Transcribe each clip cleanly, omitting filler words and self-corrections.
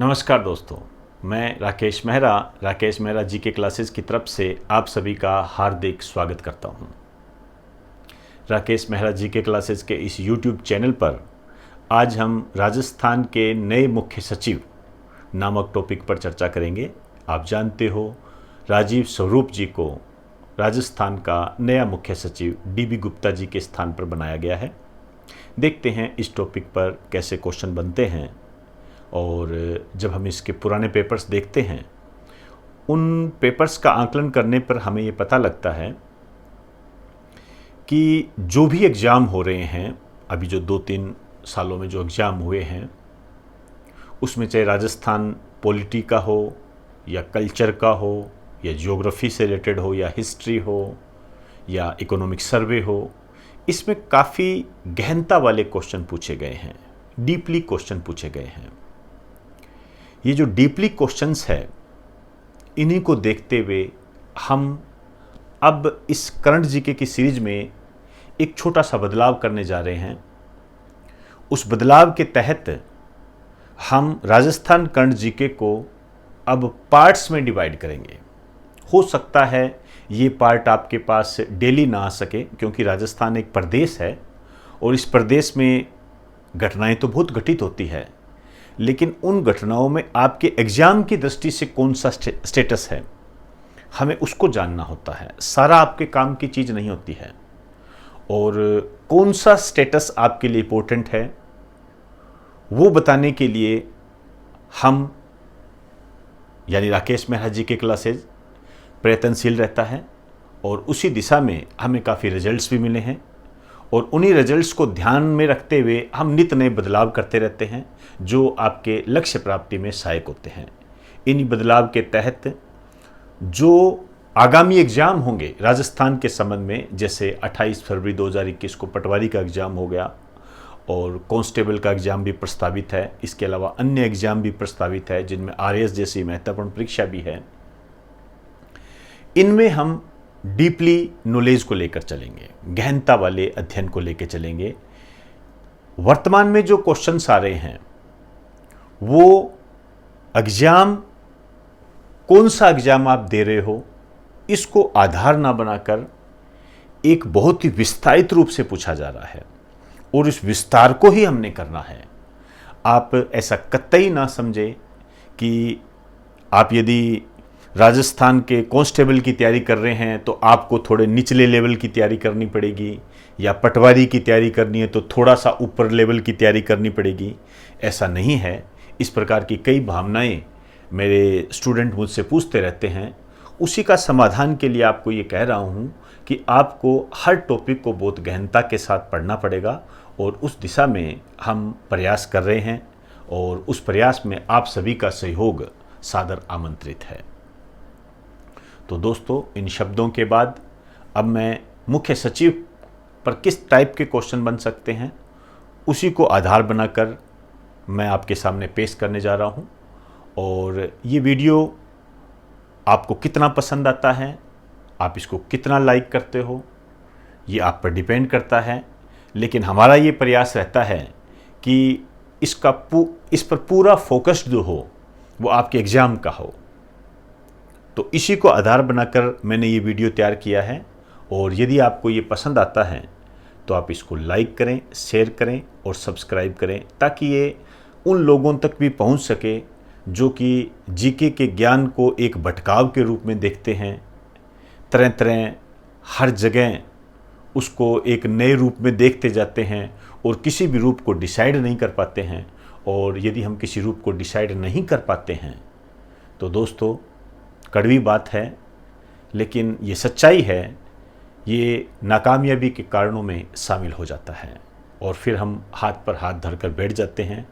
नमस्कार दोस्तों, मैं राकेश मेहरा जीके क्लासेस की तरफ से आप सभी का हार्दिक स्वागत करता हूं। राकेश मेहरा जीके क्लासेस के इस YouTube चैनल पर आज हम राजस्थान के नए मुख्य सचिव नामक टॉपिक पर चर्चा करेंगे। आप जानते हो, राजीव स्वरूप जी को राजस्थान का नया मुख्य सचिव DB गुप्ता जी के स्थान पर बनाया गया है। देखते हैं इस टॉपिक पर कैसे क्वेश्चन बनते हैं, और जब हम इसके पुराने पेपर्स देखते हैं, उन पेपर्स का आकलन करने पर हमें ये पता लगता है कि जो भी एग्ज़ाम हो रहे हैं, अभी जो 2-3 सालों में जो एग्ज़ाम हुए हैं, उसमें चाहे राजस्थान पॉलिटी का हो या कल्चर का हो या ज्योग्राफी से रिलेटेड हो या हिस्ट्री हो या इकोनॉमिक सर्वे हो, इसमें काफ़ी गहनता वाले क्वेश्चन पूछे गए हैं, डीपली क्वेश्चन पूछे गए हैं। ये जो डीपली क्वेश्चंस है, इन्हीं को देखते हुए हम अब इस करंट जीके की सीरीज में एक छोटा सा बदलाव करने जा रहे हैं। उस बदलाव के तहत हम राजस्थान करंट जीके को अब पार्ट्स में डिवाइड करेंगे। हो सकता है ये पार्ट आपके पास डेली ना आ सके, क्योंकि राजस्थान एक प्रदेश है और इस प्रदेश में घटनाएं तो बहुत घटित होती है, लेकिन उन घटनाओं में आपके एग्ज़ाम की दृष्टि से कौन सा स्टेटस है, हमें उसको जानना होता है। सारा आपके काम की चीज़ नहीं होती है, और कौन सा स्टेटस आपके लिए इम्पोर्टेंट है वो बताने के लिए हम यानी राकेश मेहरा जी के क्लासेज प्रयत्नशील रहता है, और उसी दिशा में हमें काफ़ी रिजल्ट्स भी मिले हैं, और उन्हीं रिजल्ट्स को ध्यान में रखते हुए हम नित नए बदलाव करते रहते हैं जो आपके लक्ष्य प्राप्ति में सहायक होते हैं। इन्हीं बदलाव के तहत जो आगामी एग्ज़ाम होंगे राजस्थान के संबंध में, जैसे 28 फरवरी 2021 को पटवारी का एग्ज़ाम हो गया और कांस्टेबल का एग्ज़ाम भी प्रस्तावित है। इसके अलावा अन्य एग्ज़ाम भी प्रस्तावित है जिनमें RAS जैसी महत्वपूर्ण परीक्षा भी है। इनमें हम डीपली नॉलेज को लेकर चलेंगे, गहनता वाले अध्ययन को लेकर चलेंगे। वर्तमान में जो क्वेश्चंस आ रहे हैं वो एग्जाम, कौन सा एग्जाम आप दे रहे हो, इसको आधार ना बनाकर एक बहुत ही विस्तारित रूप से पूछा जा रहा है, और इस विस्तार को ही हमने करना है। आप ऐसा कतई ना समझे कि आप यदि राजस्थान के कांस्टेबल की तैयारी कर रहे हैं तो आपको थोड़े निचले लेवल की तैयारी करनी पड़ेगी, या पटवारी की तैयारी करनी है तो थोड़ा सा ऊपर लेवल की तैयारी करनी पड़ेगी। ऐसा नहीं है। इस प्रकार की कई भावनाएं मेरे स्टूडेंट मुझसे पूछते रहते हैं। उसी का समाधान के लिए आपको ये कह रहा हूँ कि आपको हर टॉपिक को बहुत गहनता के साथ पढ़ना पड़ेगा, और उस दिशा में हम प्रयास कर रहे हैं, और उस प्रयास में आप सभी का सहयोग सादर आमंत्रित है। तो दोस्तों, इन शब्दों के बाद अब मैं मुख्य सचिव पर किस टाइप के क्वेश्चन बन सकते हैं उसी को आधार बनाकर मैं आपके सामने पेश करने जा रहा हूं। और ये वीडियो आपको कितना पसंद आता है, आप इसको कितना लाइक करते हो, ये आप पर डिपेंड करता है। लेकिन हमारा ये प्रयास रहता है कि इस पर पूरा फोकस जो हो वो आपके एग्ज़ाम का हो। तो इसी को आधार बनाकर मैंने ये वीडियो तैयार किया है, और यदि आपको ये पसंद आता है तो आप इसको लाइक करें, शेयर करें और सब्सक्राइब करें, ताकि ये उन लोगों तक भी पहुंच सके जो कि जीके के ज्ञान को एक भटकाव के रूप में देखते हैं। तरह तरह हर जगह उसको एक नए रूप में देखते जाते हैं और किसी भी रूप को डिसाइड नहीं कर पाते हैं। और यदि हम किसी रूप को डिसाइड नहीं कर पाते हैं तो दोस्तों, कड़वी बात है, लेकिन ये सच्चाई है, ये नाकामयाबी के कारणों में शामिल हो जाता है, और फिर हम हाथ पर हाथ धरकर बैठ जाते हैं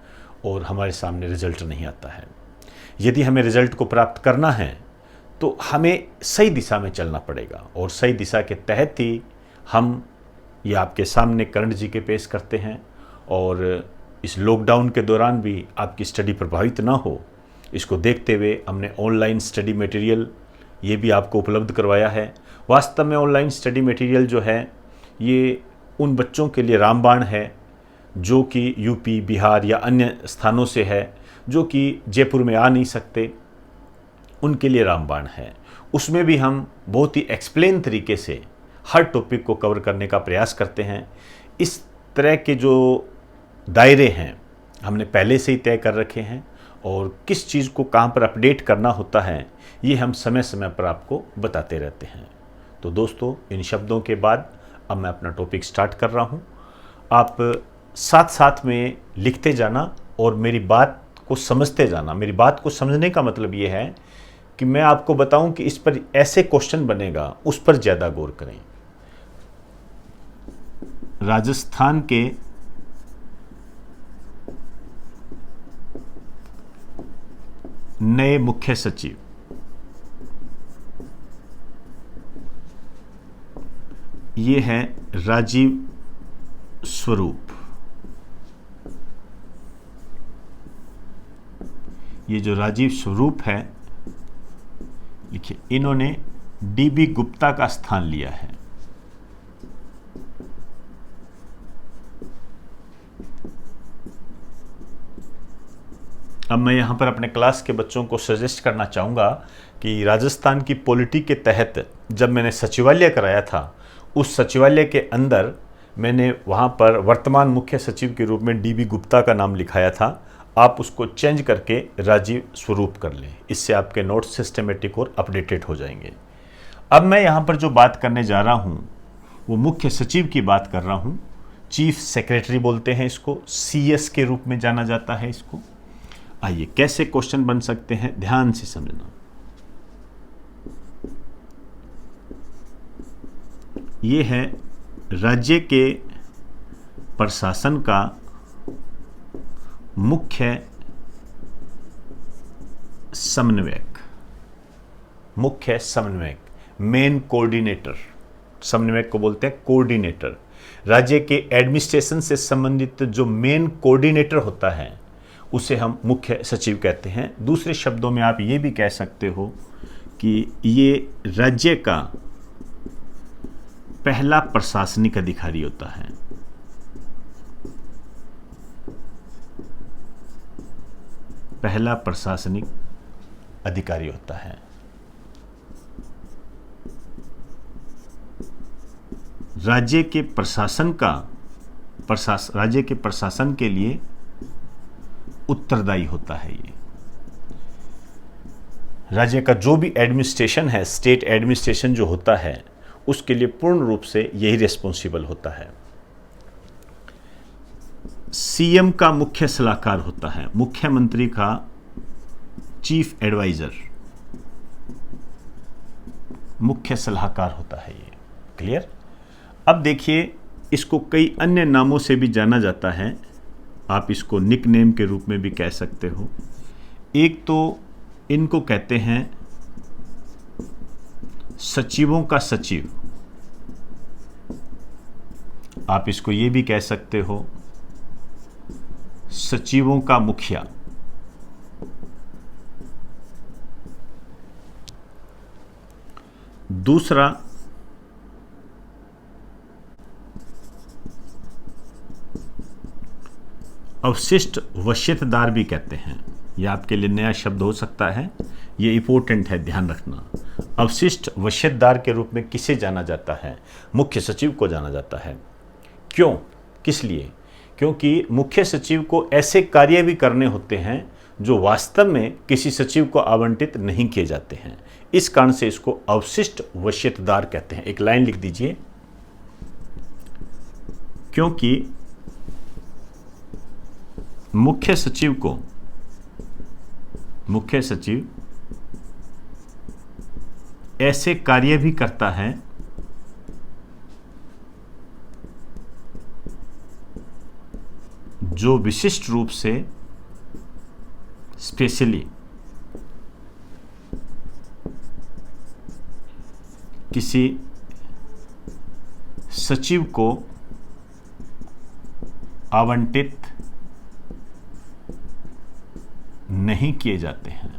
और हमारे सामने रिजल्ट नहीं आता है। यदि हमें रिजल्ट को प्राप्त करना है तो हमें सही दिशा में चलना पड़ेगा, और सही दिशा के तहत ही हम ये आपके सामने करंट जीके पेश करते हैं। और इस लॉकडाउन के दौरान भी आपकी स्टडी प्रभावित ना हो, इसको देखते हुए हमने ऑनलाइन स्टडी मटेरियल ये भी आपको उपलब्ध करवाया है। वास्तव में ऑनलाइन स्टडी मटेरियल जो है ये उन बच्चों के लिए रामबाण है जो कि यूपी, बिहार या अन्य स्थानों से है, जो कि जयपुर में आ नहीं सकते, उनके लिए रामबाण है। उसमें भी हम बहुत ही एक्सप्लेन तरीके से हर टॉपिक को कवर करने का प्रयास करते हैं। इस तरह के जो दायरे हैं हमने पहले से ही तय कर रखे हैं, और किस चीज़ को कहाँ पर अपडेट करना होता है ये हम समय समय पर आपको बताते रहते हैं। तो दोस्तों, इन शब्दों के बाद अब मैं अपना टॉपिक स्टार्ट कर रहा हूँ। आप साथ साथ में लिखते जाना और मेरी बात को समझते जाना। मेरी बात को समझने का मतलब ये है कि मैं आपको बताऊं कि इस पर ऐसे क्वेश्चन बनेगा, उस पर ज़्यादा गौर करें। राजस्थान के नए मुख्य सचिव, ये है राजीव स्वरूप। ये जो राजीव स्वरूप है, लिखिए, इन्होंने डीबी गुप्ता का स्थान लिया है। अब मैं यहाँ पर अपने क्लास के बच्चों को सजेस्ट करना चाहूँगा कि राजस्थान की पॉलिटी के तहत जब मैंने सचिवालय कराया था, उस सचिवालय के अंदर मैंने वहाँ पर वर्तमान मुख्य सचिव के रूप में डीबी गुप्ता का नाम लिखाया था। आप उसको चेंज करके राजीव स्वरूप कर लें, इससे आपके नोट्स सिस्टमेटिक और अपडेटेड हो जाएंगे। अब मैं यहाँ पर जो बात करने जा रहा हूँ वो मुख्य सचिव की बात कर रहा हूँ। चीफ सेक्रेटरी बोलते हैं इसको, CS के रूप में जाना जाता है इसको। आइए कैसे क्वेश्चन बन सकते हैं, ध्यान से समझना। ये है राज्य के प्रशासन का मुख्य समन्वयक। मुख्य समन्वयक, मेन कोऑर्डिनेटर। समन्वयक को बोलते हैं कोऑर्डिनेटर। राज्य के एडमिनिस्ट्रेशन से संबंधित जो मेन कोऑर्डिनेटर होता है उसे हम मुख्य सचिव कहते हैं। दूसरे शब्दों में आप ये भी कह सकते हो कि ये राज्य का पहला प्रशासनिक अधिकारी होता है। पहला प्रशासनिक अधिकारी होता है। राज्य के प्रशासन का राज्य के प्रशासन के लिए उत्तरदायी होता है। ये राज्य का जो भी एडमिनिस्ट्रेशन है, स्टेट एडमिनिस्ट्रेशन जो होता है, उसके लिए पूर्ण रूप से यही रिस्पॉन्सिबल होता है। सीएम का मुख्य सलाहकार होता है, मुख्यमंत्री का चीफ एडवाइजर, मुख्य सलाहकार होता है ये। क्लियर? अब देखिए, इसको कई अन्य नामों से भी जाना जाता है। आप इसको निक नेम के रूप में भी कह सकते हो। एक तो इनको कहते हैं सचिवों का सचिव। आप इसको ये भी कह सकते हो सचिवों का मुखिया। दूसरा अवशिष्ट वसीयतदार भी कहते हैं। यह आपके लिए नया शब्द हो सकता है, ये इंपॉर्टेंट है, ध्यान रखना। अवशिष्ट वसीयतदार के रूप में किसे जाना जाता है? मुख्य सचिव को जाना जाता है। क्यों? किस लिए? क्योंकि मुख्य सचिव को ऐसे कार्य भी करने होते हैं जो वास्तव में किसी सचिव को आवंटित नहीं किए जाते हैं। इस कारण से इसको अवशिष्ट वसीयतदार कहते हैं। एक लाइन लिख दीजिए, क्योंकि मुख्य सचिव ऐसे कार्य भी करता है जो विशिष्ट रूप से स्पेशली किसी सचिव को आवंटित नहीं किए जाते हैं।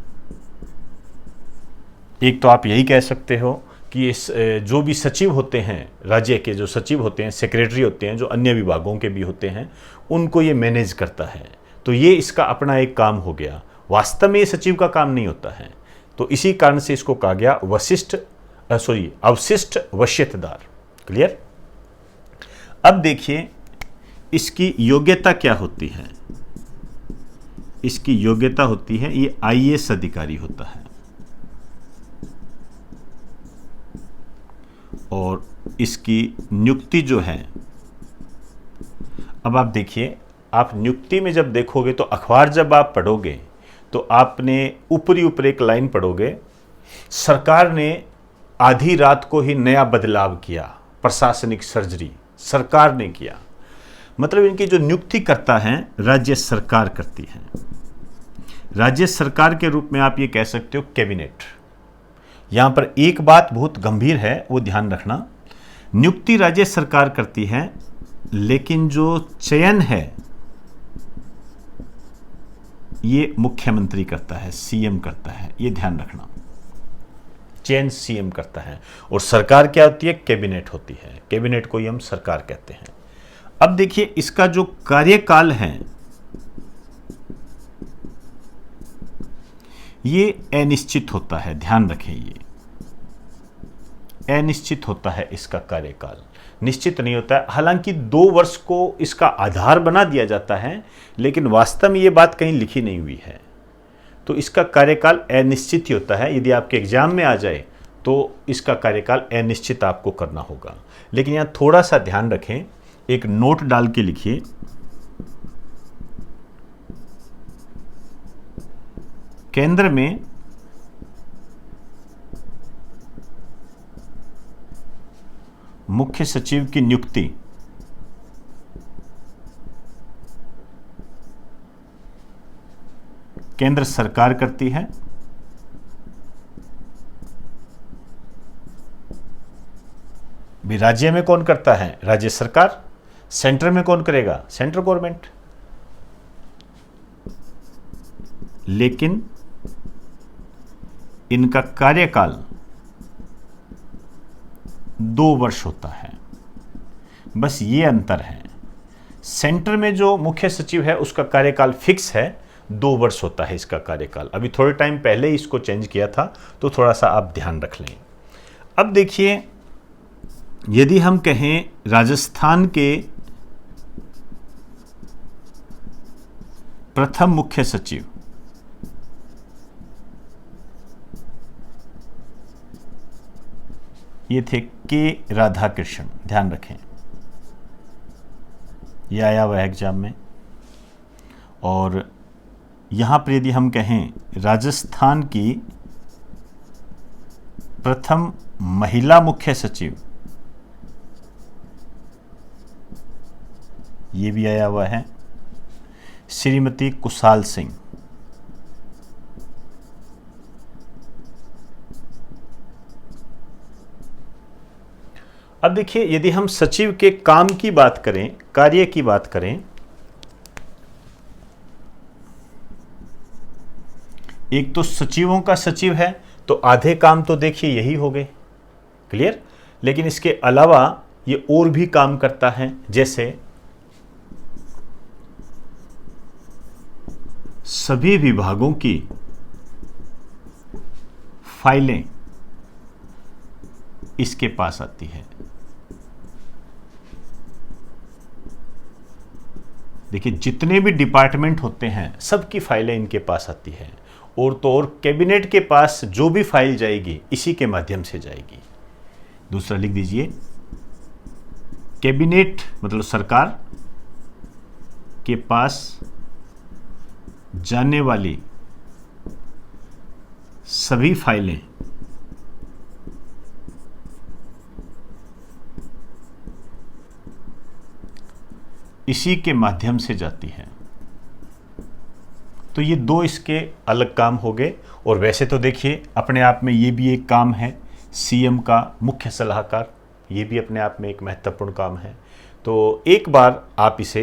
एक तो आप यही कह सकते हो कि इस जो भी सचिव होते हैं, राज्य के जो सचिव होते हैं, सेक्रेटरी होते हैं, जो अन्य विभागों के भी होते हैं, उनको ये मैनेज करता है। तो ये इसका अपना एक काम हो गया, वास्तव में ये सचिव का काम नहीं होता है। तो इसी कारण से इसको कहा गया अवशिष्ट वश्यतदार। क्लियर। अब देखिए इसकी योग्यता क्या होती है। इसकी योग्यता होती है, ये आईएएस अधिकारी होता है और इसकी नियुक्ति जो है, अब आप देखिए, आप नियुक्ति में जब देखोगे तो अखबार जब आप पढ़ोगे तो आपने ऊपरी एक लाइन पढ़ोगे, सरकार ने आधी रात को ही नया बदलाव किया, प्रशासनिक सर्जरी सरकार ने किया। मतलब इनकी जो नियुक्ति करता है राज्य सरकार करती है। राज्य सरकार के रूप में आप ये कह सकते हो कैबिनेट। यहां पर एक बात बहुत गंभीर है, वो ध्यान रखना, नियुक्ति राज्य सरकार करती है, लेकिन जो चयन है ये मुख्यमंत्री करता है, सीएम करता है, ये ध्यान रखना। चयन सीएम करता है और सरकार क्या होती है, कैबिनेट होती है। कैबिनेट को ही हम सरकार कहते हैं। अब देखिए इसका जो कार्यकाल है ये अनिश्चित होता है, ध्यान रखें, ये अनिश्चित होता है इसका कार्यकाल, निश्चित नहीं होता है। हालांकि 2 वर्ष को इसका आधार बना दिया जाता है, लेकिन वास्तव में ये बात कहीं लिखी नहीं हुई है। तो इसका कार्यकाल अनिश्चित ही होता है। यदि आपके एग्जाम में आ जाए तो इसका कार्यकाल अनिश्चित आपको करना होगा। लेकिन यहाँ थोड़ा सा ध्यान रखें, एक नोट डाल के लिखिए, केंद्र में मुख्य सचिव की नियुक्ति केंद्र सरकार करती है, भी राज्य में कौन करता है, राज्य सरकार। सेंटर में कौन करेगा, सेंट्रल गवर्नमेंट। लेकिन इनका कार्यकाल 2 वर्ष होता है, बस ये अंतर है। सेंटर में जो मुख्य सचिव है उसका कार्यकाल फिक्स है, 2 वर्ष होता है इसका कार्यकाल। अभी थोड़े टाइम पहले ही इसको चेंज किया था, तो थोड़ा सा आप ध्यान रख लें। अब देखिए, यदि हम कहें राजस्थान के प्रथम मुख्य सचिव, ये थे के राधाकृष्णन, ध्यान रखें, ये आया हुआ है एग्जाम में। और यहां पर यदि हम कहें राजस्थान की प्रथम महिला मुख्य सचिव, ये भी आया हुआ है, श्रीमती कुशाल सिंह। अब देखिए, यदि हम सचिव के काम की बात करें, कार्य की बात करें, एक तो सचिवों का सचिव है तो आधे काम तो देखिए यही हो गए, क्लियर। लेकिन इसके अलावा ये और भी काम करता है, जैसे सभी विभागों की फाइलें इसके पास आती है। देखिए, जितने भी डिपार्टमेंट होते हैं सबकी फाइलें इनके पास आती है। और तो और कैबिनेट के पास जो भी फाइल जाएगी इसी के माध्यम से जाएगी। दूसरा लिख दीजिए, कैबिनेट मतलब सरकार के पास जाने वाली सभी फाइलें इसी के माध्यम से जाती है। तो ये 2 इसके अलग काम हो गए। और वैसे तो देखिए अपने आप में ये भी एक काम है, सीएम का मुख्य सलाहकार, ये भी अपने आप में एक महत्वपूर्ण काम है। तो एक बार आप इसे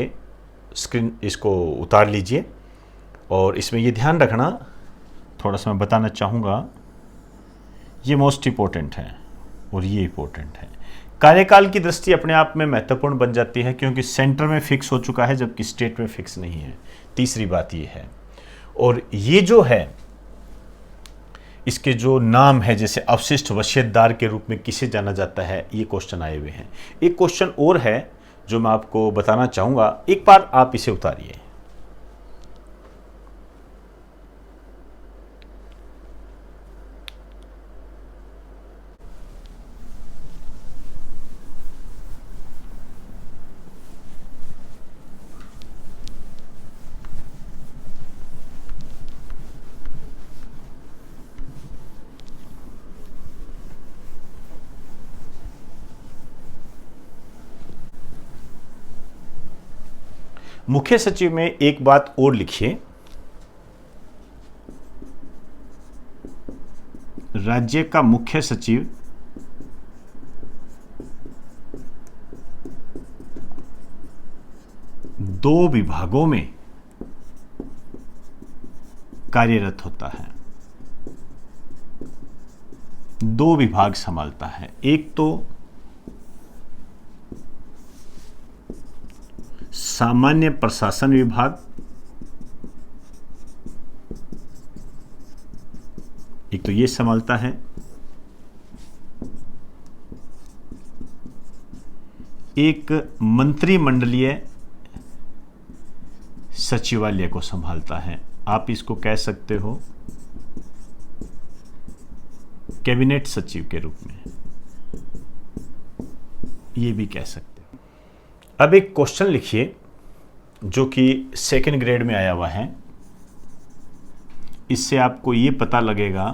इसको उतार लीजिए और इसमें ये ध्यान रखना, थोड़ा सा मैं बताना चाहूँगा, ये मोस्ट इम्पोर्टेंट है और ये इम्पोर्टेंट है। कार्यकाल की दृष्टि अपने आप में महत्वपूर्ण बन जाती है, क्योंकि सेंटर में फिक्स हो चुका है जबकि स्टेट में फिक्स नहीं है। तीसरी बात ये है। और ये जो है, इसके जो नाम है, जैसे अवशिष्ट वसीयतदार के रूप में किसे जाना जाता है, ये क्वेश्चन आए हुए हैं। एक क्वेश्चन और है जो मैं आपको बताना चाहूंगा, एक बार आप इसे उतारिए। मुख्य सचिव में एक बात और लिखिए, राज्य का मुख्य सचिव दो विभागों में कार्यरत होता है। दो विभाग संभालता है, एक तो सामान्य प्रशासन विभाग, एक तो ये संभालता है, एक मंत्रिमंडलीय सचिवालय को संभालता है। आप इसको कह सकते हो कैबिनेट सचिव के रूप में, ये भी कह सकते हो। अब एक क्वेश्चन लिखिए जो कि सेकंड ग्रेड में आया हुआ है। इससे आपको ये पता लगेगा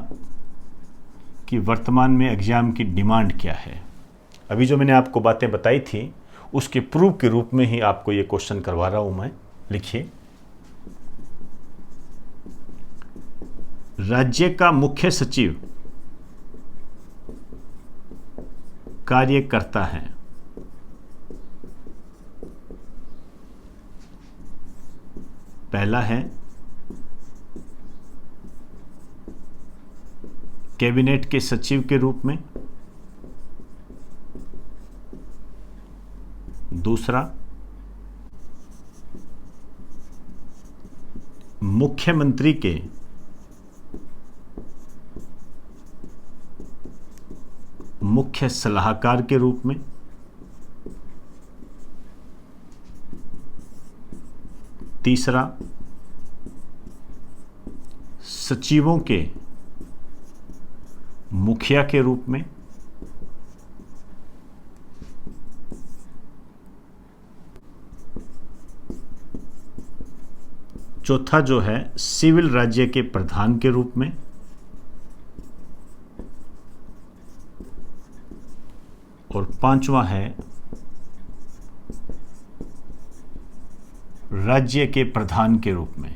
कि वर्तमान में एग्जाम की डिमांड क्या है। अभी जो मैंने आपको बातें बताई थी उसके प्रूफ के रूप में ही आपको ये क्वेश्चन करवा रहा हूं मैं। लिखिए, राज्य का मुख्य सचिव कार्य करता है पहला है कैबिनेट के सचिव के रूप में, दूसरा मुख्यमंत्री के मुख्य सलाहकार के रूप में, तीसरा सचिवों के मुखिया के रूप में, चौथा जो है सिविल राज्य के प्रधान के रूप में, और पांचवा है राज्य के प्रधान के रूप में।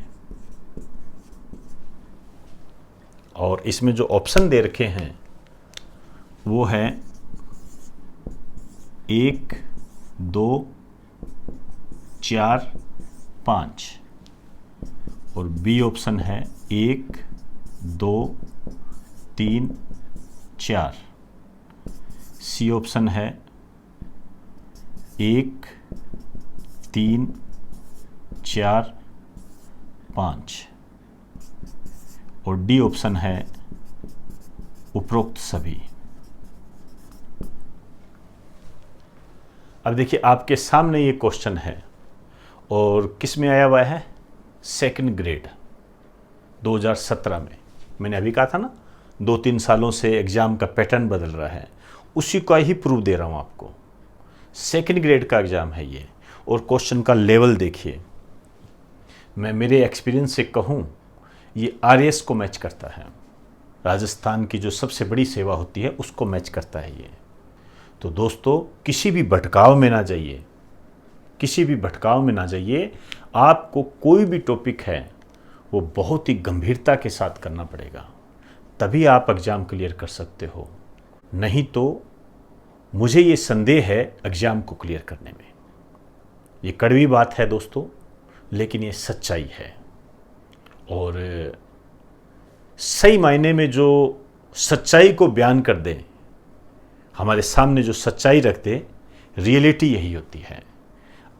और इसमें जो ऑप्शन दे रखे हैं वो है 1, 2, 4, 5 और बी ऑप्शन है 1, 2, 3, 4। सी ऑप्शन है 1, 3, 4, 5 और डी ऑप्शन है उपरोक्त सभी। अब देखिए आपके सामने ये क्वेश्चन है और किस में आया हुआ है, सेकंड ग्रेड 2017 में। मैंने अभी कहा था ना 2-3 सालों से एग्जाम का पैटर्न बदल रहा है, उसी का ही प्रूफ दे रहा हूं आपको। सेकंड ग्रेड का एग्जाम है ये। और क्वेश्चन का लेवल देखिए, मैं मेरे एक्सपीरियंस से कहूं ये आरएएस को मैच करता है। राजस्थान की जो सबसे बड़ी सेवा होती है उसको मैच करता है ये। तो दोस्तों किसी भी भटकाव में ना जाइए, किसी भी भटकाव में ना जाइए। आपको कोई भी टॉपिक है वो बहुत ही गंभीरता के साथ करना पड़ेगा, तभी आप एग्ज़ाम क्लियर कर सकते हो। नहीं तो मुझे ये संदेह है एग्ज़ाम को क्लियर करने में। ये कड़वी बात है दोस्तों, लेकिन ये सच्चाई है। और सही मायने में जो सच्चाई को बयान कर दे, हमारे सामने जो सच्चाई रख दे, रियलिटी यही होती है।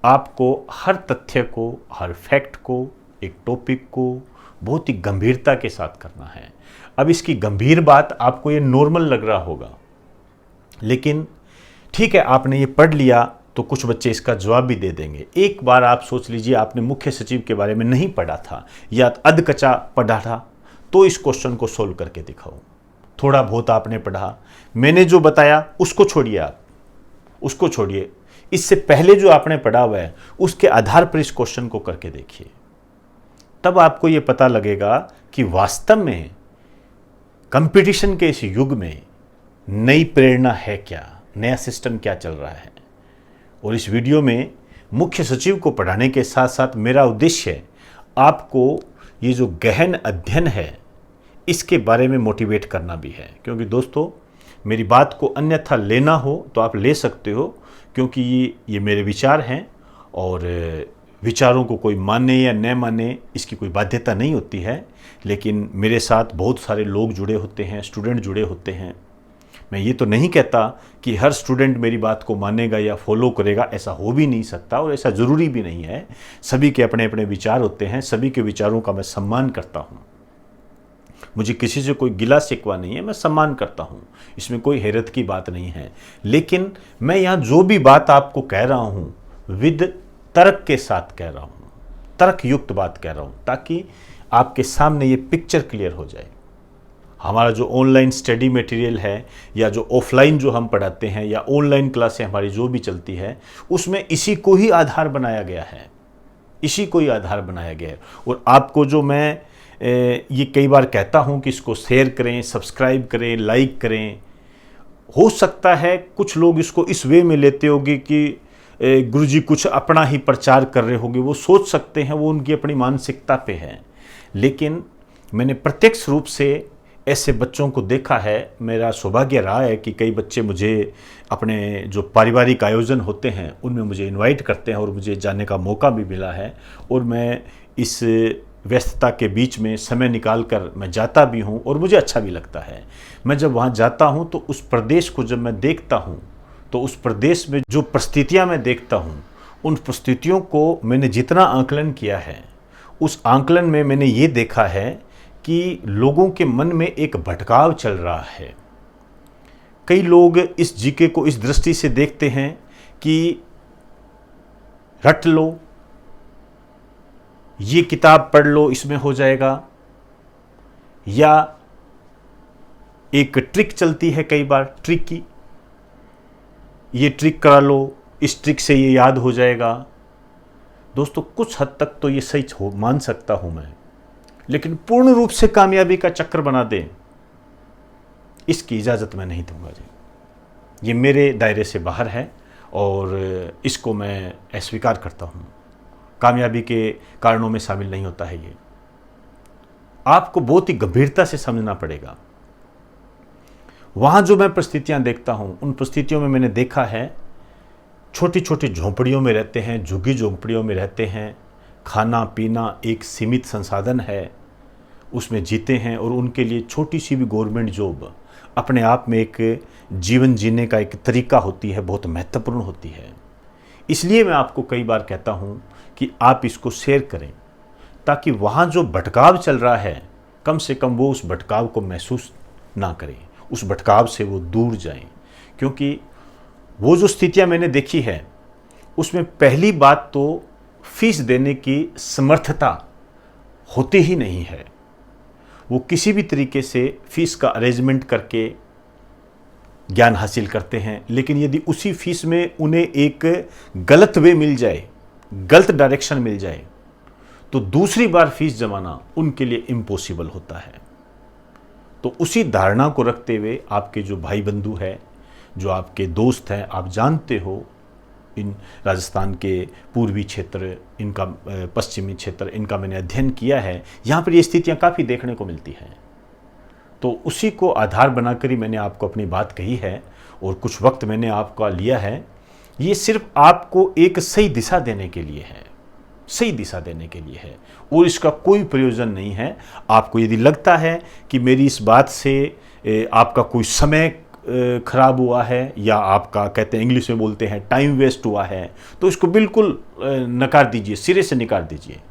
आपको हर तथ्य को, हर फैक्ट को, एक टॉपिक को बहुत ही गंभीरता के साथ करना है। अब इसकी गंभीर बात आपको ये नॉर्मल लग रहा होगा, लेकिन ठीक है, आपने ये पढ़ लिया तो कुछ बच्चे इसका जवाब भी दे देंगे। एक बार आप सोच लीजिए, आपने मुख्य सचिव के बारे में नहीं पढ़ा था या अधकचा पढ़ा था, तो इस क्वेश्चन को सोल्व करके दिखाओ। थोड़ा बहुत आपने पढ़ा, मैंने जो बताया उसको छोड़िए, आप उसको छोड़िए, इससे पहले जो आपने पढ़ा हुआ है उसके आधार पर इस क्वेश्चन को करके देखिए। तब आपको ये पता लगेगा कि वास्तव में कंपटीशन के इस युग में नई प्रेरणा है क्या, नया सिस्टम क्या चल रहा है। और इस वीडियो में मुख्य सचिव को पढ़ाने के साथ साथ मेरा उद्देश्य आपको ये जो गहन अध्ययन है इसके बारे में मोटिवेट करना भी है। क्योंकि दोस्तों, मेरी बात को अन्यथा लेना हो तो आप ले सकते हो, क्योंकि ये मेरे विचार हैं और विचारों को कोई माने या न माने इसकी कोई बाध्यता नहीं होती है। लेकिन मेरे साथ बहुत सारे लोग जुड़े होते हैं, स्टूडेंट जुड़े होते हैं। मैं ये तो नहीं कहता कि हर स्टूडेंट मेरी बात को मानेगा या फॉलो करेगा, ऐसा हो भी नहीं सकता और ऐसा ज़रूरी भी नहीं है। सभी के अपने अपने विचार होते हैं, सभी के विचारों का मैं सम्मान करता हूँ। मुझे किसी से कोई गिला शिकवा नहीं है, मैं सम्मान करता हूँ, इसमें कोई हैरत की बात नहीं है। लेकिन मैं यहाँ जो भी बात आपको कह रहा हूँ विद तर्क के साथ कह रहा हूँ, तर्क युक्त बात कह रहा हूँ, ताकि आपके सामने ये पिक्चर क्लियर हो जाए। हमारा जो ऑनलाइन स्टडी मटेरियल है या जो ऑफलाइन जो हम पढ़ाते हैं या ऑनलाइन क्लासें हमारी जो भी चलती है, उसमें इसी को ही आधार बनाया गया है, इसी को ही आधार बनाया गया है। और आपको जो मैं ये कई बार कहता हूँ कि इसको शेयर करें, सब्सक्राइब करें, लाइक करें। हो सकता है कुछ लोग इसको इस वे में लेते होंगे कि गुरुजी कुछ अपना ही प्रचार कर रहे होंगे, वो सोच सकते हैं, वो उनकी अपनी मानसिकता पे है। लेकिन मैंने प्रत्यक्ष रूप से ऐसे बच्चों को देखा है। मेरा सौभाग्य रहा है कि कई बच्चे मुझे अपने जो पारिवारिक आयोजन होते हैं उनमें मुझे इनवाइट करते हैं और मुझे जाने का मौका भी मिला है। और मैं इस व्यस्तता के बीच में समय निकाल कर मैं जाता भी हूँ और मुझे अच्छा भी लगता है। मैं जब वहाँ जाता हूँ तो उस प्रदेश को जब मैं देखता हूँ तो उस प्रदेश में जो परिस्थितियाँ मैं देखता हूँ, उन परिस्थितियों को मैंने जितना आंकलन किया है, उस आंकलन में मैंने ये देखा है कि लोगों के मन में एक भटकाव चल रहा है। कई लोग इस जीके को इस दृष्टि से देखते हैं कि रट लो, ये किताब पढ़ लो, इसमें हो जाएगा, या एक ट्रिक चलती है कई बार, ट्रिक की, ये ट्रिक करा लो, इस ट्रिक से ये याद हो जाएगा। दोस्तों, कुछ हद तक तो ये सही मान सकता हूं मैं, लेकिन पूर्ण रूप से कामयाबी का चक्र बना दें, इसकी इजाज़त मैं नहीं दूंगा जी। ये मेरे दायरे से बाहर है और इसको मैं अस्वीकार करता हूँ। कामयाबी के कारणों में शामिल नहीं होता है ये। आपको बहुत ही गंभीरता से समझना पड़ेगा। वहाँ जो मैं परिस्थितियाँ देखता हूँ, उन परिस्थितियों में मैंने देखा है छोटी छोटी झोंपड़ियों में रहते हैं, झुग्गी झोंपड़ियों में रहते हैं, खाना पीना एक सीमित संसाधन है, उसमें जीते हैं और उनके लिए छोटी सी भी गवर्नमेंट जॉब अपने आप में एक जीवन जीने का एक तरीका होती है, बहुत महत्वपूर्ण होती है। इसलिए मैं आपको कई बार कहता हूँ कि आप इसको शेयर करें, ताकि वहाँ जो भटकाव चल रहा है कम से कम वो उस भटकाव को महसूस ना करें, उस भटकाव से वो दूर जाएं। क्योंकि वो जो स्थितियाँ मैंने देखी है उसमें पहली बात तो फीस देने की समर्थता होती ही नहीं है। वो किसी भी तरीके से फीस का अरेंजमेंट करके ज्ञान हासिल करते हैं, लेकिन यदि उसी फीस में उन्हें एक गलत वे मिल जाए, गलत डायरेक्शन मिल जाए, तो दूसरी बार फीस जमाना उनके लिए इम्पॉसिबल होता है। तो उसी धारणा को रखते हुए आपके जो भाई बंधु हैं, जो आपके दोस्त हैं, आप जानते हो इन राजस्थान के पूर्वी क्षेत्र, इनका पश्चिमी क्षेत्र, इनका मैंने अध्ययन किया है। यहाँ पर ये स्थितियाँ काफ़ी देखने को मिलती हैं। तो उसी को आधार बनाकर ही मैंने आपको अपनी बात कही है और कुछ वक्त मैंने आपका लिया है। ये सिर्फ आपको एक सही दिशा देने के लिए है, सही दिशा देने के लिए है, और इसका कोई प्रयोजन नहीं है। आपको यदि लगता है कि मेरी इस बात से आपका कोई समय ख़राब हुआ है या आपका कहते हैं इंग्लिश में बोलते हैं टाइम वेस्ट हुआ है, तो इसको बिल्कुल नकार दीजिए, सिरे से निकाल दीजिए,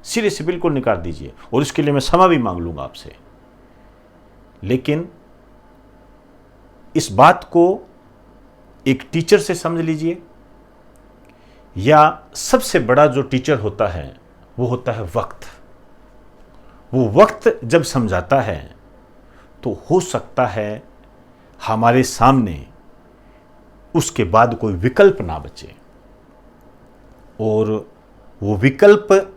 सिरे से बिल्कुल निकाल दीजिए, और इसके लिए मैं क्षमा भी मांग लूँगा आपसे। लेकिन इस बात को एक टीचर से समझ लीजिए, या सबसे बड़ा जो टीचर होता है वो होता है वक्त। वो वक्त जब समझाता है तो हो सकता है हमारे सामने उसके बाद कोई विकल्प ना बचे, और वो विकल्प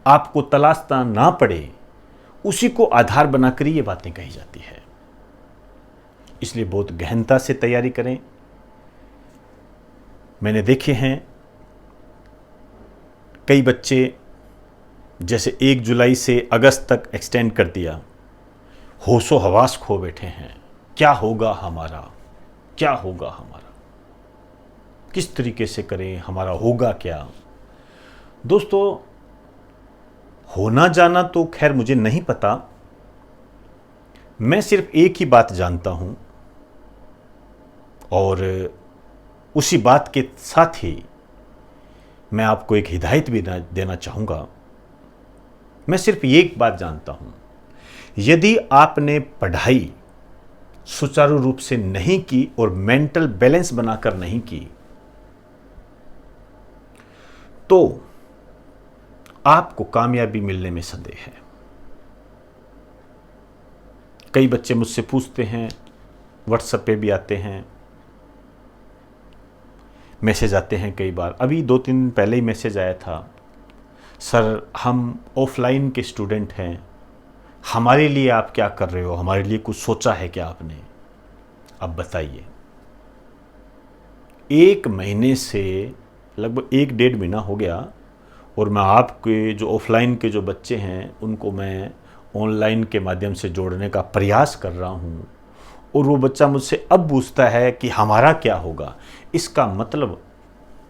आपको तलाशना ना पड़े, उसी को आधार बनाकर ये बातें कही जाती है। इसलिए बहुत गहनता से तैयारी करें। मैंने देखे हैं कई बच्चे जैसे 1 जुलाई से अगस्त तक एक्सटेंड कर दिया, होशो हवास खो बैठे हैं, क्या होगा हमारा, क्या होगा हमारा, किस तरीके से करें, हमारा होगा क्या। दोस्तों, होना जाना तो खैर मुझे नहीं पता, मैं सिर्फ एक ही बात जानता हूं, और उसी बात के साथ ही मैं आपको एक हिदायत भी देना चाहूँगा। मैं सिर्फ एक बात जानता हूँ, यदि आपने पढ़ाई सुचारू रूप से नहीं की और मेंटल बैलेंस बनाकर नहीं की, तो आपको कामयाबी मिलने में संदेह है। कई बच्चे मुझसे पूछते हैं, व्हाट्सएप पे भी आते हैं, मैसेज आते हैं कई बार। अभी 2-3 दिन पहले ही मैसेज आया था, सर हम ऑफलाइन के स्टूडेंट हैं, हमारे लिए आप क्या कर रहे हो, हमारे लिए कुछ सोचा है क्या आपने। अब बताइए, 1 महीने से लगभग 1-1.5 महीना हो गया, और मैं आपके जो ऑफलाइन के जो बच्चे हैं उनको मैं ऑनलाइन के माध्यम से जोड़ने का प्रयास कर रहा हूँ, और वो बच्चा मुझसे अब पूछता है कि हमारा क्या होगा। इसका मतलब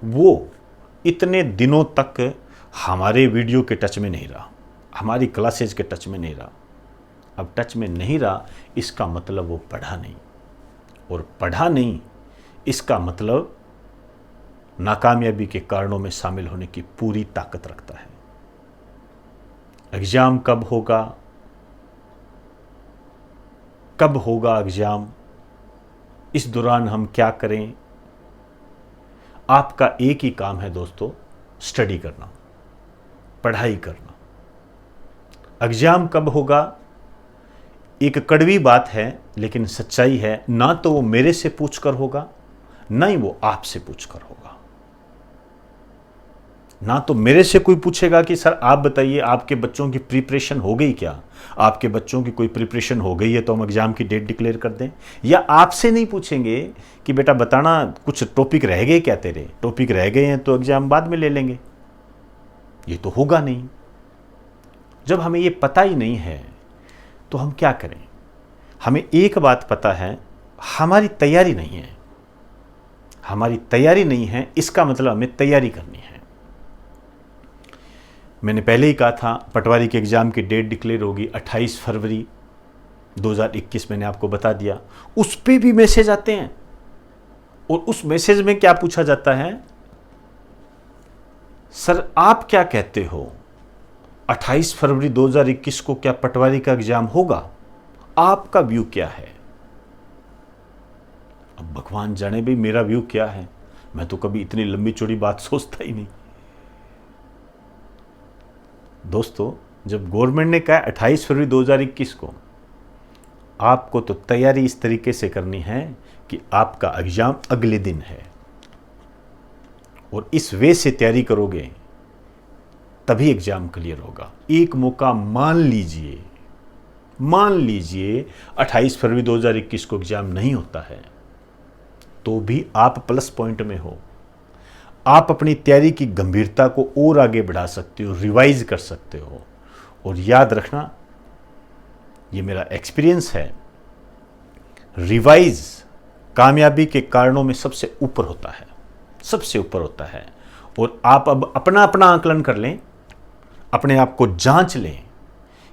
वो इतने दिनों तक हमारे वीडियो के टच में नहीं रहा, हमारी क्लासेज के टच में नहीं रहा। अब टच में नहीं रहा, इसका मतलब वो पढ़ा नहीं, और पढ़ा नहीं इसका मतलब नाकामयाबी के कारणों में शामिल होने की पूरी ताकत रखता है। एग्ज़ाम कब होगा, कब होगा एग्ज़ाम, इस दौरान हम क्या करें। आपका एक ही काम है दोस्तों, स्टडी करना, पढ़ाई करना। एग्ज़ाम कब होगा, एक कड़वी बात है लेकिन सच्चाई है, ना तो वो मेरे से पूछकर होगा, ना ही वो आपसे पूछकर होगा। ना तो मेरे से कोई पूछेगा कि सर आप बताइए आपके बच्चों की प्रिपरेशन हो गई क्या, आपके बच्चों की कोई प्रिपरेशन हो गई है तो हम एग्ज़ाम की डेट डिक्लेयर कर दें। या आपसे नहीं पूछेंगे कि बेटा बताना कुछ टॉपिक रह गए क्या, तेरे टॉपिक रह गए हैं तो एग्ज़ाम बाद में ले लेंगे। ये तो होगा नहीं। जब हमें ये पता ही नहीं है तो हम क्या करें। हमें एक बात पता है, हमारी तैयारी नहीं है, हमारी तैयारी नहीं है, इसका मतलब हमें तैयारी करनी है। मैंने पहले ही कहा था पटवारी के एग्ज़ाम की डेट डिक्लेयर होगी 28 फरवरी 2021, मैंने आपको बता दिया। उस पे भी मैसेज आते हैं, और उस मैसेज में क्या पूछा जाता है, सर आप क्या कहते हो 28 फरवरी 2021 को क्या पटवारी का एग्ज़ाम होगा, आपका व्यू क्या है। अब भगवान जाने भी मेरा व्यू क्या है, मैं तो कभी इतनी लंबी चौड़ी बात सोचता ही नहीं। दोस्तों, जब गवर्नमेंट ने कहा 28 फरवरी 2021 को, आपको तो तैयारी इस तरीके से करनी है कि आपका एग्ज़ाम अगले दिन है, और इस वे से तैयारी करोगे तभी एग्ज़ाम क्लियर होगा। एक मौका मान लीजिए 28 फरवरी 2021 को एग्ज़ाम नहीं होता है, तो भी आप प्लस पॉइंट में हो। आप अपनी तैयारी की गंभीरता को और आगे बढ़ा सकते हो, रिवाइज कर सकते हो। और याद रखना, ये मेरा एक्सपीरियंस है, रिवाइज कामयाबी के कारणों में सबसे ऊपर होता है, सबसे ऊपर होता है। और आप अब अपना अपना आकलन कर लें, अपने आप को जांच लें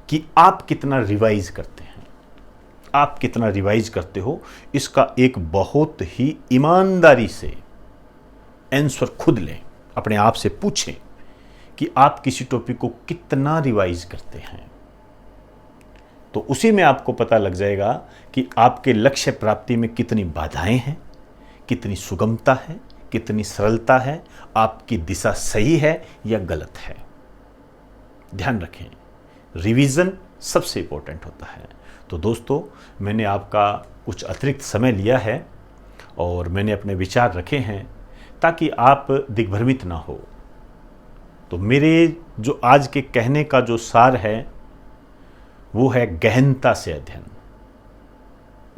कि आप कितना रिवाइज करते हैं, आप कितना रिवाइज करते हो, इसका एक बहुत ही ईमानदारी से आंसर खुद लें, अपने आप से पूछें कि आप किसी टॉपिक को कितना रिवाइज करते हैं। तो उसी में आपको पता लग जाएगा कि आपके लक्ष्य प्राप्ति में कितनी बाधाएं हैं, कितनी सुगमता है, कितनी सरलता है, आपकी दिशा सही है या गलत है। ध्यान रखें, रिवीजन सबसे इंपॉर्टेंट होता है। तो दोस्तों, मैंने आपका कुछ अतिरिक्त समय लिया है और मैंने अपने विचार रखे हैं ताकि आप दिग्भ्रमित ना हो। तो मेरे जो आज के कहने का जो सार है वो है गहनता से अध्ययन,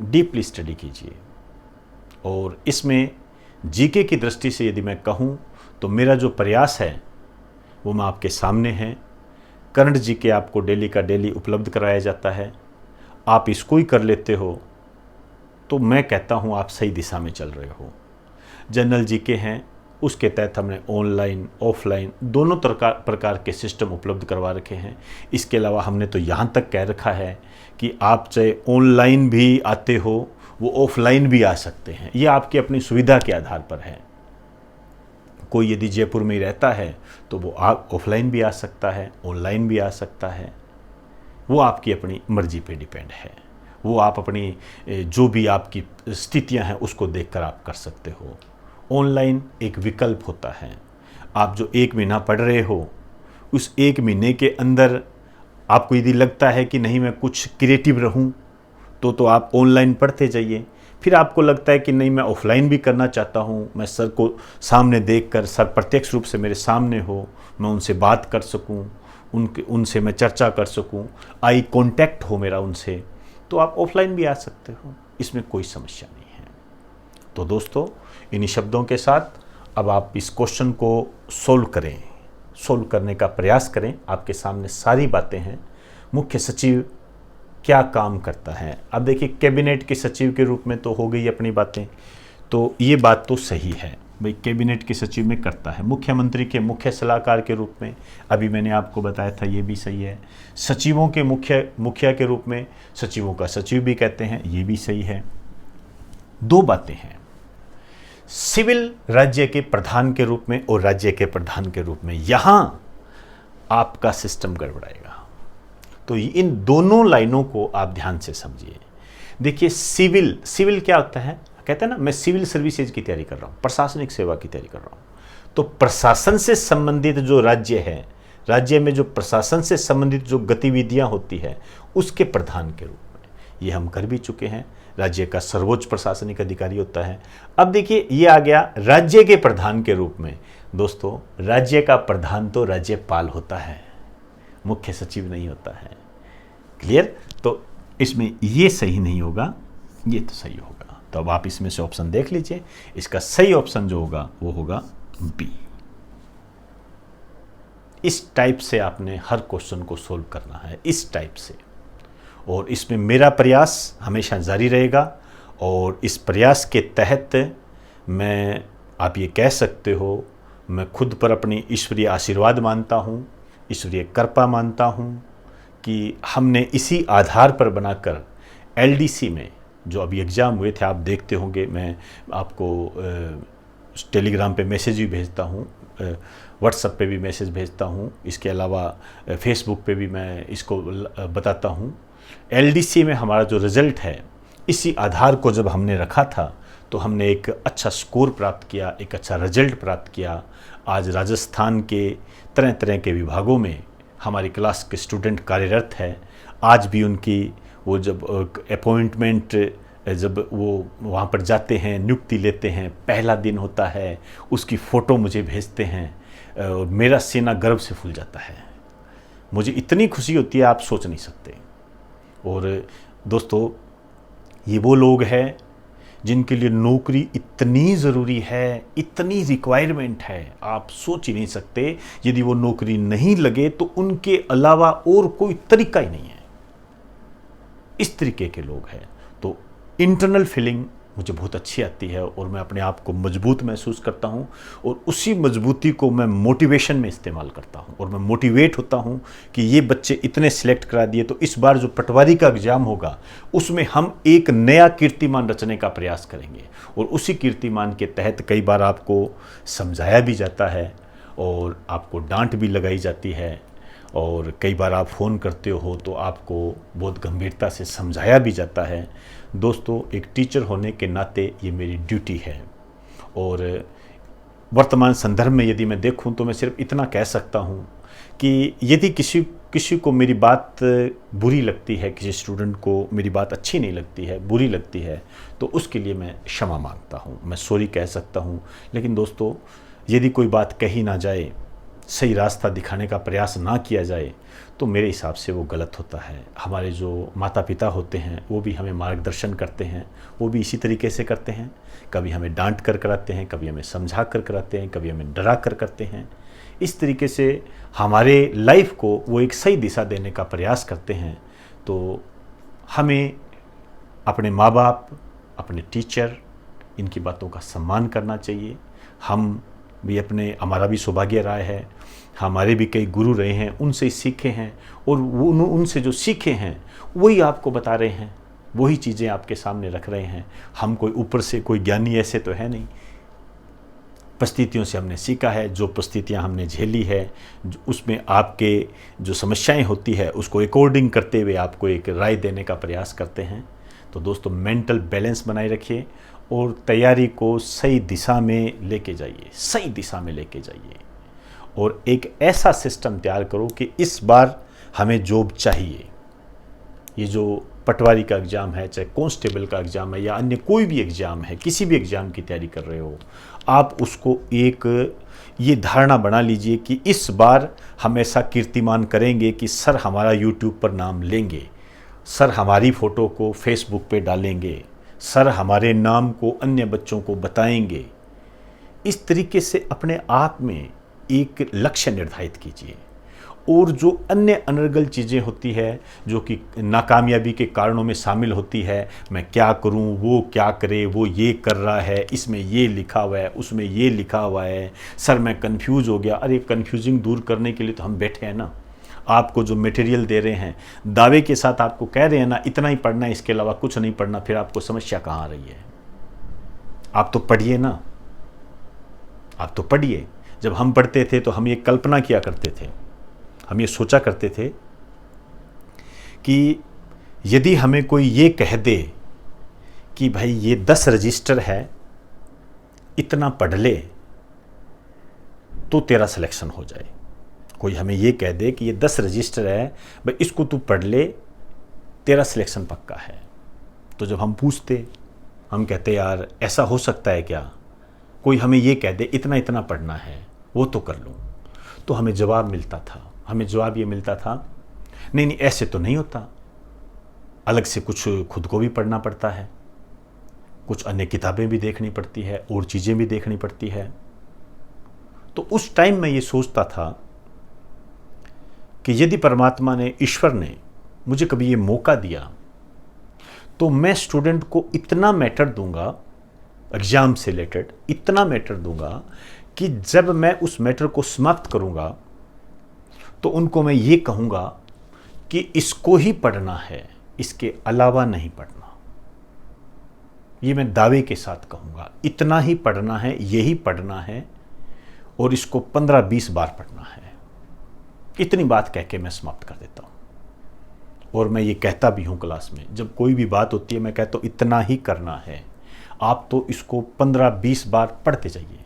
डीपली स्टडी कीजिए। और इसमें जीके की दृष्टि से यदि मैं कहूँ तो मेरा जो प्रयास है वो मैं आपके सामने है। करंट जीके आपको डेली का डेली उपलब्ध कराया जाता है। आप इसको ही कर लेते हो तो मैं कहता हूँ आप सही दिशा में चल रहे हो। जनरल जीके हैं, उसके तहत हमने ऑनलाइन ऑफलाइन दोनों प्रकार के सिस्टम उपलब्ध करवा रखे हैं। इसके अलावा हमने तो यहाँ तक कह रखा है कि आप चाहे ऑनलाइन भी आते हो, वो ऑफलाइन भी आ सकते हैं। ये आपकी अपनी सुविधा के आधार पर है। कोई यदि जयपुर में ही रहता है तो वो आप ऑफलाइन भी आ सकता है, ऑनलाइन भी आ सकता है। वो आपकी अपनी मर्जी पे डिपेंड है। वो आप अपनी जो भी आपकी स्थितियां हैं उसको देखकर आप कर सकते हो। ऑनलाइन एक विकल्प होता है। आप जो 1 महीना पढ़ रहे हो, उस 1 महीने के अंदर आपको यदि लगता है कि नहीं मैं कुछ क्रिएटिव रहूं, तो आप ऑनलाइन पढ़ते जाइए। फिर आपको लगता है कि नहीं मैं ऑफलाइन भी करना चाहता हूं, मैं सर को सामने देखकर, सर प्रत्यक्ष रूप से मेरे सामने हो, मैं उनसे बात कर सकूं, उनसे मैं चर्चा कर सकूं, आई कांटेक्ट हो मेरा उनसे, तो आप ऑफलाइन भी आ सकते हो। इसमें कोई समस्या नहीं है। तो दोस्तों, इन्हीं शब्दों के साथ अब आप इस क्वेश्चन को सोल्व करें, सोल्व करने का प्रयास करें। आपके सामने सारी बातें हैं। मुख्य सचिव क्या काम करता है? अब देखिए, कैबिनेट के सचिव के रूप में तो हो गई अपनी बातें, तो ये बात तो सही है भाई, कैबिनेट के सचिव में करता है। मुख्यमंत्री के मुख्य सलाहकार के रूप में अभी मैंने आपको बताया था, ये भी सही है। सचिवों के मुखिया के रूप में सचिवों का सचिव भी कहते हैं, ये भी सही है। 2 बातें हैं, सिविल राज्य के प्रधान के रूप में और राज्य के प्रधान के रूप में। यहां आपका सिस्टम गड़बड़ाएगा। तो इन दोनों लाइनों को आप ध्यान से समझिए। देखिए, सिविल क्या होता है? कहते हैं ना, मैं सिविल सर्विसेज की तैयारी कर रहा हूं, प्रशासनिक सेवा की तैयारी कर रहा हूं। तो प्रशासन से संबंधित जो राज्य है, राज्य में जो प्रशासन से संबंधित जो गतिविधियां होती है, उसके प्रधान के रूप में ये हम कर भी चुके हैं। राज्य का सर्वोच्च प्रशासनिक अधिकारी होता है। अब देखिए, ये आ गया राज्य के प्रधान के रूप में। दोस्तों, राज्य का प्रधान तो राज्यपाल होता है, मुख्य सचिव नहीं होता है। क्लियर? तो इसमें ये सही नहीं होगा, ये तो सही होगा। तो अब आप इसमें से ऑप्शन देख लीजिए। इसका सही ऑप्शन जो होगा वो होगा बी। इस टाइप से आपने हर क्वेश्चन को सोल्व करना है, इस टाइप से। और इसमें मेरा प्रयास हमेशा जारी रहेगा। और इस प्रयास के तहत मैं, आप ये कह सकते हो, मैं खुद पर अपनी ईश्वरीय आशीर्वाद मानता हूँ, ईश्वरीय कृपा मानता हूँ कि हमने इसी आधार पर बनाकर एलडीसी में जो अभी एग्ज़ाम हुए थे, आप देखते होंगे, मैं आपको टेलीग्राम पे मैसेज भी भेजता हूँ, व्हाट्सएप पे भी मैसेज भेजता हूँ, इसके अलावा फेसबुक पे भी मैं इसको बताता हूँ। एलडीसी में हमारा जो रिज़ल्ट है, इसी आधार को जब हमने रखा था तो हमने एक अच्छा स्कोर प्राप्त किया, एक अच्छा रिजल्ट प्राप्त किया। आज राजस्थान के तरह तरह के विभागों में हमारी क्लास के स्टूडेंट कार्यरत है। आज भी उनकी वो जब अपॉइंटमेंट, जब वो वहाँ पर जाते हैं, नियुक्ति लेते हैं, पहला दिन होता है, उसकी फ़ोटो मुझे भेजते हैं और मेरा सीना गर्व से फूल जाता है। मुझे इतनी खुशी होती है, आप सोच नहीं सकते। और दोस्तों, ये वो लोग हैं जिनके लिए नौकरी इतनी ज़रूरी है, इतनी रिक्वायरमेंट है, आप सोच ही नहीं सकते। यदि वो नौकरी नहीं लगे तो उनके अलावा और कोई तरीका ही नहीं है। इस तरीके के लोग हैं। तो इंटरनल फीलिंग मुझे बहुत अच्छी आती है और मैं अपने आप को मजबूत महसूस करता हूँ और उसी मजबूती को मैं मोटिवेशन में इस्तेमाल करता हूँ और मैं मोटिवेट होता हूँ कि ये बच्चे इतने सिलेक्ट करा दिए तो इस बार जो पटवारी का एग्ज़ाम होगा उसमें हम एक नया कीर्तिमान रचने का प्रयास करेंगे। और उसी कीर्तिमान के तहत कई बार आपको समझाया भी जाता है और आपको डांट भी लगाई जाती है और कई बार आप फ़ोन करते हो तो आपको बहुत गंभीरता से समझाया भी जाता है। दोस्तों, एक टीचर होने के नाते ये मेरी ड्यूटी है और वर्तमान संदर्भ में यदि मैं देखूं तो मैं सिर्फ इतना कह सकता हूं कि यदि किसी को मेरी बात बुरी लगती है, किसी स्टूडेंट को मेरी बात अच्छी नहीं लगती है, बुरी लगती है, तो उसके लिए मैं क्षमा मांगता हूं, मैं सॉरी कह सकता हूं। लेकिन दोस्तों, यदि कोई बात कही ना जाए, सही रास्ता दिखाने का प्रयास ना किया जाए, तो मेरे हिसाब से वो गलत होता है। हमारे जो माता पिता होते हैं वो भी हमें मार्गदर्शन करते हैं, वो भी इसी तरीके से करते हैं। कभी हमें डांट कर कराते हैं, कभी हमें समझा कर कराते हैं, कभी हमें डरा कर करते हैं। इस तरीके से हमारे लाइफ को वो एक सही दिशा देने का प्रयास करते हैं। तो हमें अपने माँ बाप, अपने टीचर, इनकी बातों का सम्मान करना चाहिए। हम भी हमारा भी सौभाग्य रहा है, हमारे भी कई गुरु रहे हैं, उनसे सीखे हैं और वो उनसे जो सीखे हैं वही आपको बता रहे हैं, वही चीज़ें आपके सामने रख रहे हैं। हम कोई ऊपर से कोई ज्ञानी ऐसे तो है नहीं, परिस्थितियों से हमने सीखा है, जो परिस्थितियां हमने झेली है, उसमें आपके जो समस्याएं होती है उसको अकॉर्डिंग करते हुए आपको एक राय देने का प्रयास करते हैं। तो दोस्तों, मेंटल बैलेंस बनाए रखिए और तैयारी को सही दिशा में लेके जाइए, सही दिशा में लेके जाइए और एक ऐसा सिस्टम तैयार करो कि इस बार हमें जॉब चाहिए। ये जो पटवारी का एग्ज़ाम है, चाहे कांस्टेबल का एग्ज़ाम है या अन्य कोई भी एग्ज़ाम है, किसी भी एग्ज़ाम की तैयारी कर रहे हो, आप उसको एक ये धारणा बना लीजिए कि इस बार हम ऐसा कीर्तिमान करेंगे कि सर हमारा यूट्यूब पर नाम लेंगे, सर हमारी फ़ोटो को फेसबुक पे डालेंगे, सर हमारे नाम को अन्य बच्चों को बताएंगे। इस तरीके से अपने आप में एक लक्ष्य निर्धारित कीजिए और जो अन्य अनर्गल चीज़ें होती है जो कि नाकामयाबी के कारणों में शामिल होती है, मैं क्या करूं, वो क्या करे, वो ये कर रहा है, इसमें ये लिखा हुआ है, उसमें ये लिखा हुआ है, सर मैं कंफ्यूज हो गया। अरे कंफ्यूजिंग दूर करने के लिए तो हम बैठे हैं ना। आपको जो मटेरियल दे रहे हैं, दावे के साथ आपको कह रहे हैं ना इतना ही पढ़ना है, इसके अलावा कुछ नहीं पढ़ना, फिर आपको समस्या कहाँ आ रही है? आप तो पढ़िए ना, आप तो पढ़िए। जब हम पढ़ते थे तो हम ये कल्पना किया करते थे, हम ये सोचा करते थे कि यदि हमें कोई ये कह दे कि भाई ये 10 रजिस्टर है, इतना पढ़ ले तो तेरा सिलेक्शन हो जाए। कोई हमें ये कह दे कि ये 10 रजिस्टर है भाई, इसको तू पढ़ ले, तेरा सिलेक्शन पक्का है। तो जब हम पूछते, हम कहते यार ऐसा हो सकता है क्या? कोई हमें ये कह दे इतना इतना पढ़ना है, वो तो कर लूँ। तो हमें जवाब मिलता था, हमें जवाब ये मिलता था, नहीं नहीं ऐसे तो नहीं होता, अलग से कुछ खुद को भी पढ़ना पड़ता है, कुछ अन्य किताबें भी देखनी पड़ती है और चीज़ें भी देखनी पड़ती है। तो उस टाइम मैं ये सोचता था कि यदि परमात्मा ने, ईश्वर ने मुझे कभी ये मौका दिया तो मैं स्टूडेंट को इतना मैटर दूंगा, एग्जाम से रिलेटेड इतना मैटर दूंगा कि जब मैं उस मैटर को समाप्त करूंगा तो उनको मैं ये कहूंगा कि इसको ही पढ़ना है, इसके अलावा नहीं पढ़ना। ये मैं दावे के साथ कहूंगा, इतना ही पढ़ना है, यही पढ़ना है और इसको 15-20 बार पढ़ना है। इतनी बात कह के मैं समाप्त कर देता हूं। और मैं ये कहता भी हूं क्लास में, जब कोई भी बात होती है मैं कहता हूं इतना ही करना है, आप तो इसको 15-20 बार पढ़ते जाइए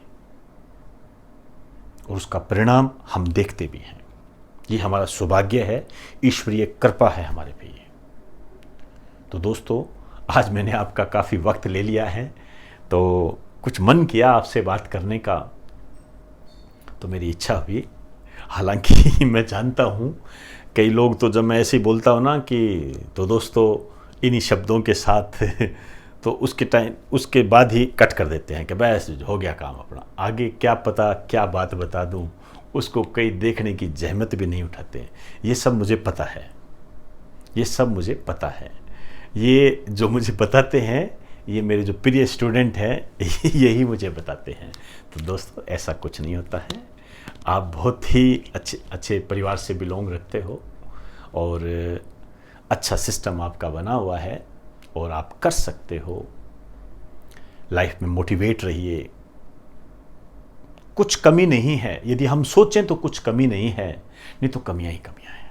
और उसका परिणाम हम देखते भी हैं। ये हमारा सौभाग्य है, ईश्वरीय कृपा है हमारे पे ये। तो दोस्तों, आज मैंने आपका काफ़ी वक्त ले लिया है, तो कुछ मन किया आपसे बात करने का, तो मेरी इच्छा हुई। हालांकि मैं जानता हूँ कई लोग तो जब मैं ऐसे ही बोलता हूँ ना कि तो दोस्तों इन्हीं शब्दों के साथ तो उसके बाद ही कट कर देते हैं कि बस हो गया काम अपना, आगे क्या पता क्या बात बता दूँ, उसको कई देखने की जहमत भी नहीं उठाते। ये सब मुझे पता है, ये सब मुझे पता है। ये जो मुझे बताते हैं ये मेरे जो प्रिय स्टूडेंट हैं यही मुझे बताते हैं। तो दोस्तों ऐसा कुछ नहीं होता है, आप बहुत ही अच्छे परिवार से बिलोंग रखते हो और अच्छा सिस्टम आपका बना हुआ है और आप कर सकते हो। लाइफ में मोटिवेट रहिए, कुछ कमी नहीं है। यदि हम सोचें तो कुछ कमी नहीं है, नहीं तो कमियां ही कमियां हैं,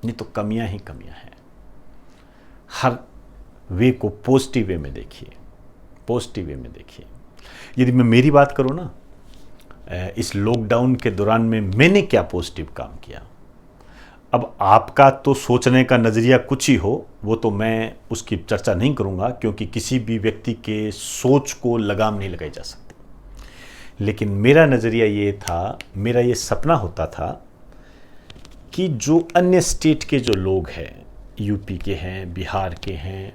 नहीं तो कमियां ही कमियां हैं। हर वे को पॉजिटिव वे में देखिए, पॉजिटिव वे में देखिए। यदि मैं मेरी बात करूं ना, इस लॉकडाउन के दौरान में मैंने क्या पॉजिटिव काम किया, अब आपका तो सोचने का नज़रिया कुछ ही हो, वो तो मैं उसकी चर्चा नहीं करूंगा, क्योंकि किसी भी व्यक्ति के सोच को लगाम नहीं लगाई जा सकती। लेकिन मेरा नज़रिया ये था, मेरा ये सपना होता था कि जो अन्य स्टेट के जो लोग हैं, यूपी के हैं, बिहार के हैं,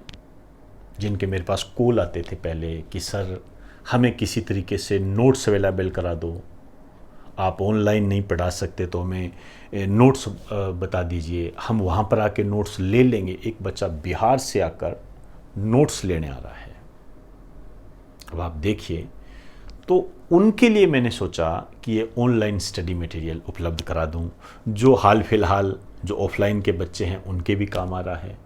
जिनके मेरे पास कॉल आते थे पहले कि सर हमें किसी तरीके से नोट्स अवेलेबल करा दो, आप ऑनलाइन नहीं पढ़ा सकते तो हमें नोट्स बता दीजिए, हम वहाँ पर आके नोट्स ले लेंगे। एक बच्चा बिहार से आकर नोट्स लेने आ रहा है। अब आप देखिए, तो उनके लिए मैंने सोचा कि ये ऑनलाइन स्टडी मटेरियल उपलब्ध करा दूं, जो हाल फिलहाल जो ऑफलाइन के बच्चे हैं उनके भी काम आ रहा है।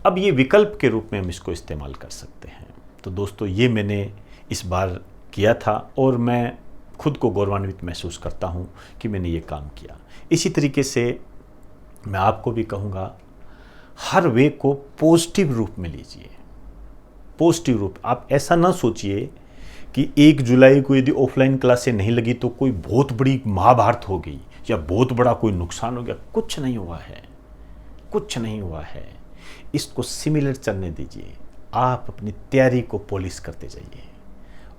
अब ये विकल्प के रूप में हम इसको इस्तेमाल कर सकते हैं। तो दोस्तों ये मैंने इस बार किया था और मैं खुद को गौरवान्वित महसूस करता हूँ कि मैंने ये काम किया। इसी तरीके से मैं आपको भी कहूँगा, हर वे को पॉजिटिव रूप में लीजिए, पॉजिटिव रूप। आप ऐसा ना सोचिए कि 1 जुलाई को यदि ऑफलाइन क्लासें नहीं लगी तो कोई बहुत बड़ी महाभारत हो गई या बहुत बड़ा कोई नुकसान हो गया। कुछ नहीं हुआ है, कुछ नहीं हुआ है। इसको सिमिलर चलने दीजिए, आप अपनी तैयारी को पॉलिश करते जाइए।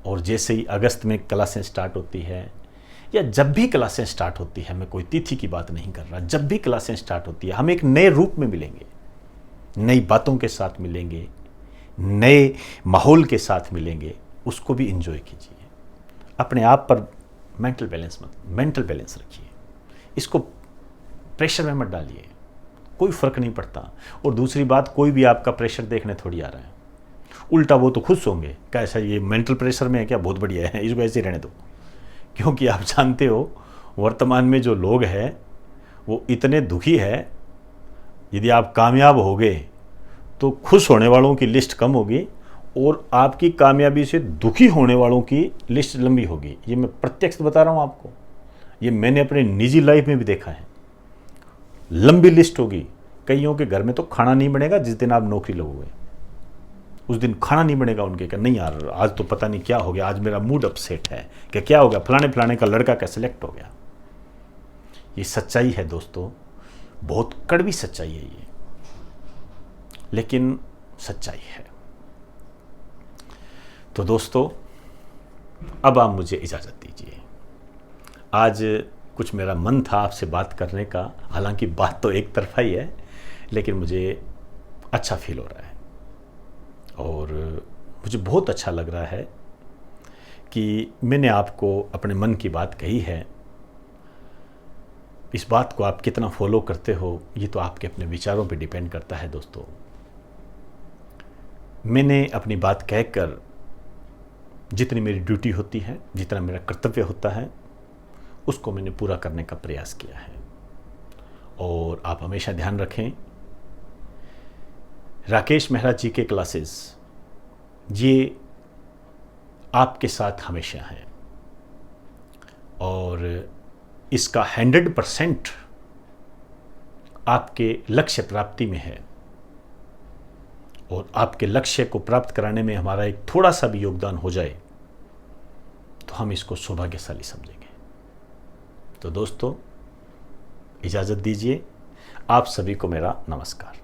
और जैसे ही अगस्त में क्लासें स्टार्ट होती है या जब भी क्लासें स्टार्ट होती है, मैं कोई तिथि की बात नहीं कर रहा, जब भी क्लासें स्टार्ट होती है हम एक नए रूप में मिलेंगे, नई बातों के साथ मिलेंगे, नए माहौल के साथ मिलेंगे। उसको भी एंजॉय कीजिए। अपने आप पर मेंटल बैलेंस रखिए, इसको प्रेशर में मत डालिए, कोई फ़र्क नहीं पड़ता। और दूसरी बात, कोई भी आपका प्रेशर देखने थोड़ी आ रहा है, उल्टा वो तो खुश होंगे, कैसा ये मेंटल प्रेशर में है क्या, बहुत बढ़िया है, इसको ऐसे रहने दो। क्योंकि आप जानते हो वर्तमान में जो लोग हैं वो इतने दुखी है, यदि आप कामयाब हो गए तो खुश होने वालों की लिस्ट कम होगी और आपकी कामयाबी से दुखी होने वालों की लिस्ट लंबी होगी। ये मैं प्रत्यक्ष बता रहा हूँ आपको, ये मैंने अपने निजी लाइफ में भी देखा है। लंबी लिस्ट होगी, कईयों के घर में तो खाना नहीं बनेगा जिस दिन आप नौकरी लगोगे, उस दिन खाना नहीं बनेगा उनके का। नहीं यार, आज तो पता नहीं क्या हो गया, आज मेरा मूड अपसेट है, क्या हो गया, फलाने का लड़का का सिलेक्ट हो गया। ये सच्चाई है दोस्तों, बहुत कड़वी सच्चाई है ये, लेकिन सच्चाई है। तो दोस्तों अब आप मुझे इजाज़त दीजिए। आज कुछ मेरा मन था आपसे बात करने का, हालांकि बात तो एक तरफा ही है, लेकिन मुझे अच्छा फील हो रहा है और मुझे बहुत अच्छा लग रहा है कि मैंने आपको अपने मन की बात कही है। इस बात को आप कितना फॉलो करते हो ये तो आपके अपने विचारों पे डिपेंड करता है। दोस्तों मैंने अपनी बात कहकर जितनी मेरी ड्यूटी होती है, जितना मेरा कर्तव्य होता है, उसको मैंने पूरा करने का प्रयास किया है। और आप हमेशा ध्यान रखें, राकेश मेहरा जी के क्लासेस ये आपके साथ हमेशा हैं और इसका 100% आपके लक्ष्य प्राप्ति में है और आपके लक्ष्य को प्राप्त कराने में हमारा एक थोड़ा सा भी योगदान हो जाए तो हम इसको सौभाग्यशाली समझेंगे। तो दोस्तों इजाज़त दीजिए, आप सभी को मेरा नमस्कार।